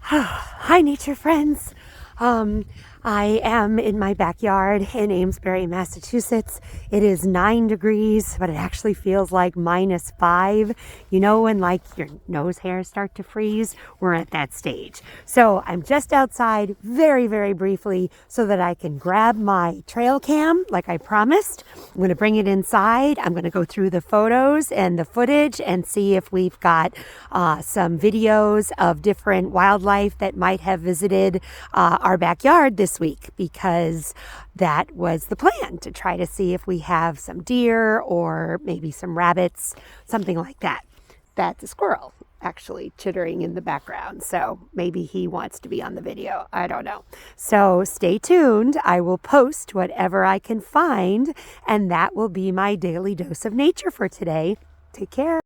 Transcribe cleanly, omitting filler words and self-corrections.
Hi, nature friends. I am in my backyard in Amesbury, Massachusetts. It is 9 degrees, but it actually feels like -5. You know, when like your nose hairs start to freeze? We're at that stage. So I'm just outside very, very briefly so that I can grab my trail cam like I promised. I'm going to bring it inside. I'm going to go through the photos and the footage and see if we've got some videos of different wildlife that might have visited our backyard this week, because that was the plan, to try to see if we have some deer or maybe some rabbits, something like that. That's a squirrel actually chittering in the background, so maybe he wants to be on the video. I don't know. So stay tuned. I will post whatever I can find, and that will be my daily dose of nature for today. Take care.